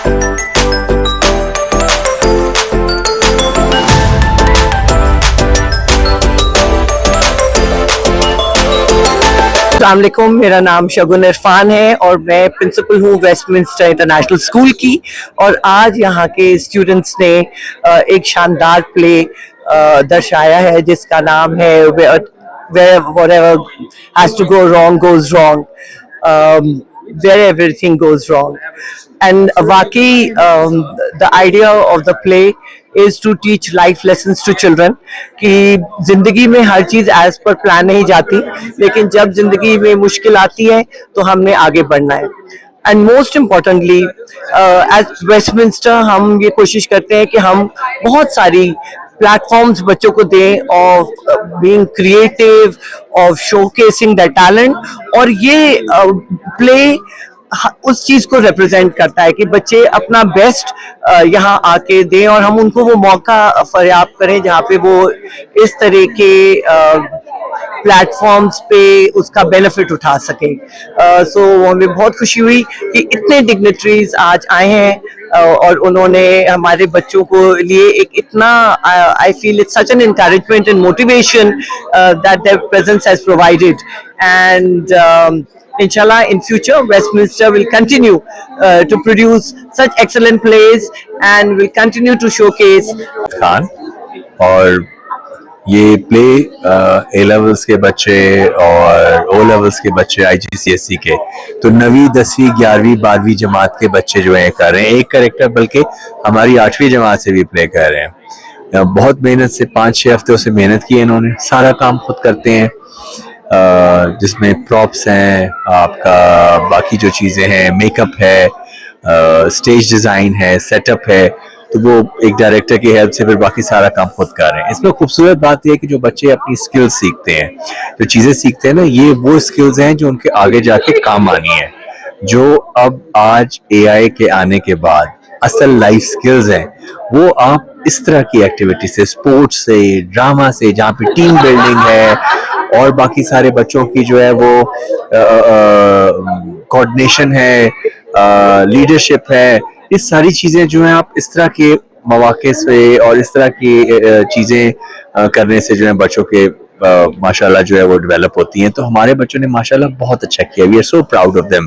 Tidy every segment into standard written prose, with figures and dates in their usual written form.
अस्सलाम वालेकुम, मेरा नाम शगुन इरफान है और मैं प्रिंसिपल हूँ वेस्टमिंस्टर इंटरनेशनल स्कूल की। और आज यहाँ के स्टूडेंट्स ने एक शानदार प्ले दर्शाया है जिसका नाम है Where Whatever Has to Go Wrong Goes Wrong, Where Everything Goes Wrong. And वाकई the idea of the play is to teach life lessons to children कि जिंदगी में हर चीज एज पर प्लान नहीं जाती, लेकिन जब जिंदगी में मुश्किल आती है तो हमने आगे बढ़ना है। And most importantly as Westminster हम ये कोशिश करते हैं कि हम बहुत सारी प्लेटफॉर्म्स बच्चों को दें of being creative, of showcasing the talent. और ये प्ले उस चीज को रिप्रेजेंट करता है कि बच्चे अपना बेस्ट यहाँ आके दें और हम उनको वो मौका फरियाब करें जहाँ पे वो इस तरह के प्लेटफॉर्म्स पे उसका बेनिफिट उठा सके। सो हमें बहुत खुशी हुई कि इतने डिग्नेटरीज आज आए हैं और उन्होंने हमारे बच्चों को लिए एक इतना I feel it's such an encouragement and motivation that there presence has provided. And inshallah in future Westminster will continue to produce such excellent plays and will continue to showcase Khan. और ये प्ले ए लेवल्स के बच्चे और O levels के बच्चे IGCSE के, तो 9वीं 10वीं 11वीं 12वीं जमात के बच्चे जो है कर रहे हैं। एक करेक्टर बल्कि हमारी 8वीं जमात से भी प्ले कर रहे हैं। बहुत मेहनत से 5-6 हफ्तों से मेहनत की है इन्होंने, सारा काम खुद करते हैं जिसमें प्रॉप्स हैं, आपका बाकी जो चीज़ें हैं, मेकअप है, स्टेज डिज़ाइन है, सेटअप है, तो वो एक डायरेक्टर की हेल्प से फिर बाकी सारा काम खुद कर रहे हैं। इसमें खूबसूरत बात यह है कि जो बच्चे अपनी स्किल्स सीखते हैं, जो चीज़ें सीखते हैं ना, ये वो स्किल्स हैं जो उनके आगे जाके काम आनी है, जो अब आज AI के आने के बाद असल लाइफ स्किल्स हैं। वो आप इस तरह की एक्टिविटी से, स्पोर्ट्स से, ड्रामा से, जहाँ पे टीम बिल्डिंग है और बाकी सारे बच्चों की जो है वो कोऑर्डिनेशन है, लीडरशिप है, ये सारी चीज़ें जो हैं आप इस तरह के मौके से और इस तरह की चीज़ें करने से जो है बच्चों के माशाल्लाह जो है वो डेवलप होती हैं। तो हमारे बच्चों ने माशाल्लाह बहुत अच्छा किया। We are so proud of them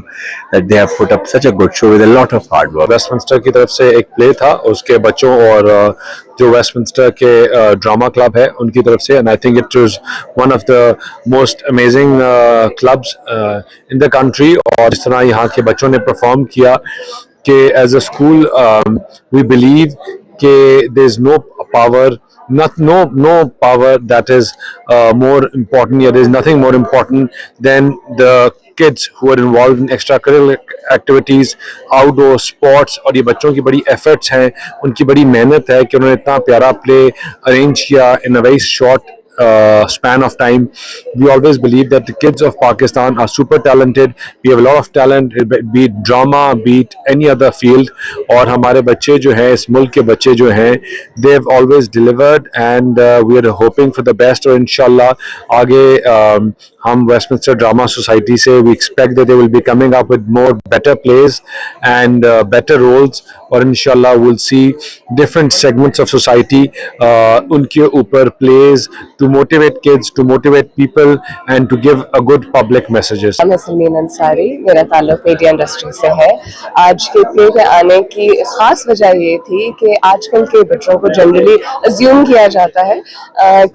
that they have put up such a good show with a lot of hard work. Westminster की तरफ से एक प्ले था उसके बच्चों और जो वेस्टमिंस्टर के ड्रामा क्लब है उनकी तरफ से, and I think it was one of the most amazing clubs in the country. और जिस तरह यहाँ के बच्चों ने परफॉर्म किया कि as a school we believe कि there is no power, no power that is more important, or there is nothing more important than the kids who are involved in extracurricular activities, outdoor sports। और ये बच्चों की बड़ी efforts हैं, उनकी बड़ी मेहनत है कि उन्होंने इतना प्यारा play arrange किया in a very short span of time। We always believe that the kids of Pakistan are super talented. We have a lot of talent, be it drama, be it any other field। और हमारे बच्चे जो हैं, इस मुल्क के बच्चे जो हैं, they have always delivered and we are hoping for the best। और इंशाल्लाह आगे हम वेस्टमिंस्टर ड्रामा सोसाइटी से we expect that they will be coming up with more better plays and better roles। और इंशाल्लाह we'll see different segments of society उनके ऊपर plays to motivate kids, to motivate people and to give a good public messages। मैं सलमीन अंसारी, मेरा ताल्लुक media industry से है। आज के प्ले में आने की खास वजह ये थी कि आजकल के बच्चों को जनरली अज्यूम किया जाता है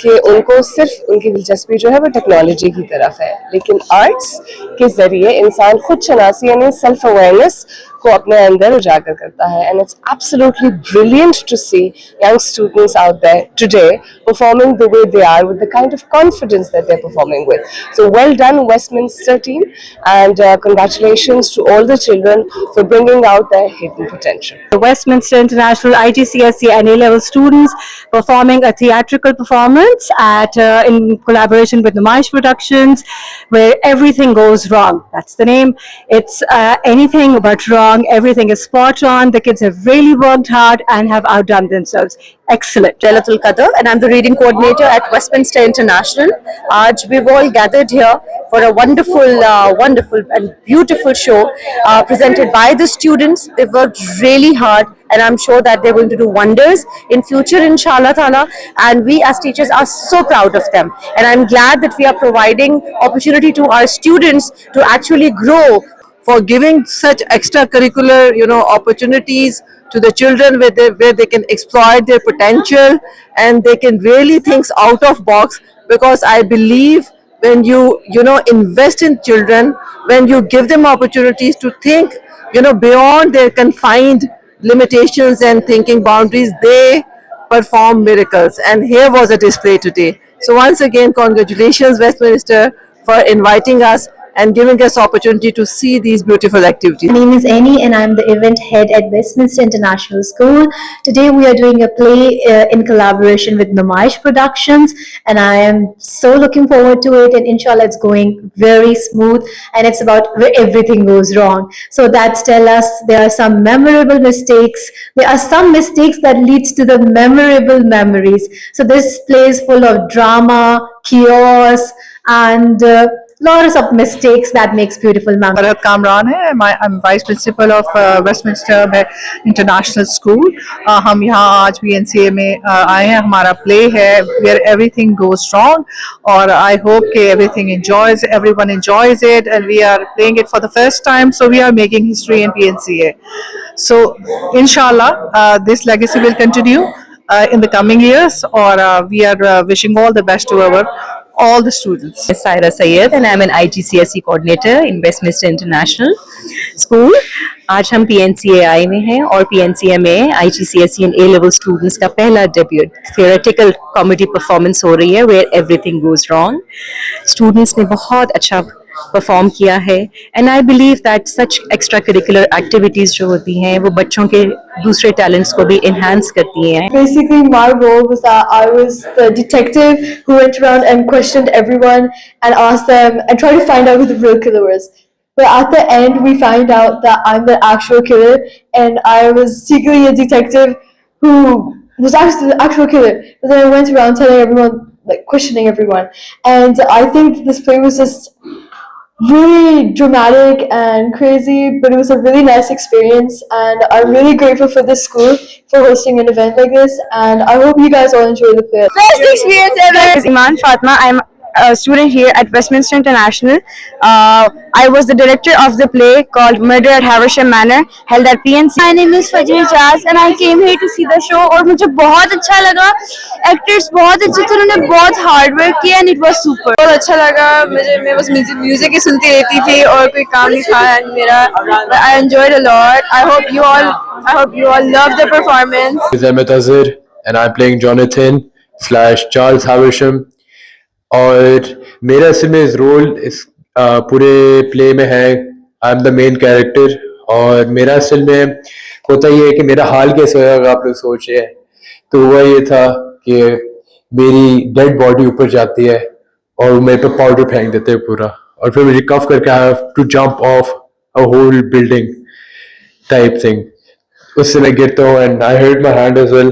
कि उनको सिर्फ उनकी दिलचस्पी जो है वो टेक्नोलॉजी की तरफ है, लेकिन आर्ट्स के जरिए इंसान खुद शनासी यानी सेल्फ अवेयरनेस को अपने अंदर उजागर करता है। And it's absolutely brilliant to see young students out there today performing the way they are with the kind of confidence that they're performing with। So well done Westminster team, and congratulations to all the children for bringing out their hidden potential। The Westminster International IGCSE and A-level students performing a theatrical performance at in collaboration with Numaish Productions, where everything goes wrong. That's the name. It's anything but wrong wrong. Everything is spot on. The kids have really worked hard and have outdone themselves. Excellent. Lailatul Qadr, and I'm the reading coordinator at Westminster International. We've all gathered here for a wonderful and beautiful show presented by the students. They've worked really hard, and I'm sure that they're going to do wonders in future, inshallah ta'ala. And we as teachers are so proud of them. And I'm glad that we are providing opportunity to our students to actually grow, for giving such extracurricular, opportunities to the children where they can exploit their potential and they can really think out of box. Because I believe when you invest in children, when you give them opportunities to think, beyond their confined limitations and thinking boundaries, they perform miracles. And here was a display today. So once again, congratulations Westminster for inviting us and giving us opportunity to see these beautiful activities. My name is Annie and I'm the event head at Westminster International School. Today we are doing a play in collaboration with Numaish Productions, and I am so looking forward to it, and inshallah it's going very smooth, and it's about where everything goes wrong. So that's tell us there are some memorable mistakes. There are some mistakes that leads to the memorable memories. So this play is full of drama, chaos, and lots of mistakes that makes beautiful memories. Farhat Kamran है. I am vice principal of Westminster international school. हम यहाँ आज PNCA में आए हैं. हमारा play है where everything goes wrong, और आई होप कि everyone enjoys it, and we are playing it for the first time. So we are making history in PNCA. So inshallah this legacy will continue in the coming years, or we are wishing all the best to all the students. Saira Syed, and I'm an IGCSE coordinator in Westminster International School. आज हम PNCA आए हुए हैं, और PNCA में IGCSE and A-level students का पहला debut theoretical comedy performance हो रही है, where everything goes wrong. Students ने बहुत अच्छा परफॉर्म किया है, and I believe that such extra curricular activities जो होती हैं वो बच्चों के दूसरे टैलेंट्स को भी एनहांस करती हैं. Basically, my role was that I was the detective who went around and questioned everyone and asked them and tried to find out who the real killer was. But at the end, we find out that I'm the actual killer, and I was secretly a detective who was actually the actual killer. But then I went around telling everyone, like questioning everyone, and I think this play was just really dramatic and crazy, but it was a really nice experience, and I'm really grateful for this school for hosting an event like this, and I hope you guys all enjoy the play. Best experience ever! My name is Iman Fatma. I'm a student here at Westminster International. I was the director of the play called Murder at Havisham Manor, held at PNC. My name is Fajr Jaz and I came here to see the show, और मुझे बहुत अच्छा लगा. Actors बहुत अच्छे थे, उन्होंने बहुत hard work किया, and it was super. बहुत अच्छा लगा मुझे. मैं बस म्यूजिक ही सुनती रहती थी और कोई काम नहीं था, and मेरा I enjoyed a lot. I hope you all loved the performance. My name is Ahmed Azhar and I'm playing Jonathan / Charles Havisham. और मेरा इसमें रोल इस पूरे प्ले में है. I am the main character, और मेरा असल में होता ये है कि मेरा हाल कैसे होगा आप लोग सोच रहे हैं. तो हुआ ये था कि मेरी डेड बॉडी ऊपर जाती है और मेरे पे पाउडर फेंक देते हैं पूरा, और फिर मुझे कफ करके I have to jump off a whole building type thing. उससे मैं गिरता हूँ and I hurt my hand as well.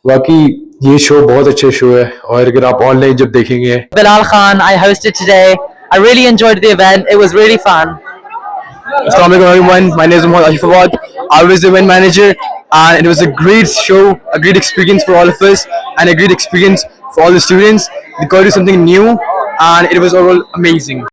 बाकी ये शो बहुत अच्छा शो है, और अगर आप ऑनलाइन जब देखेंगे. Bilal Khan, I hosted today. I really enjoyed the event. It was really fun. Assalamu alaikum everyone. My name is Mohammad Ashif Awad. I was the event manager, and it was a great show, a great experience for all of us, and a great experience for all the students. We got to do something new, and it was overall amazing.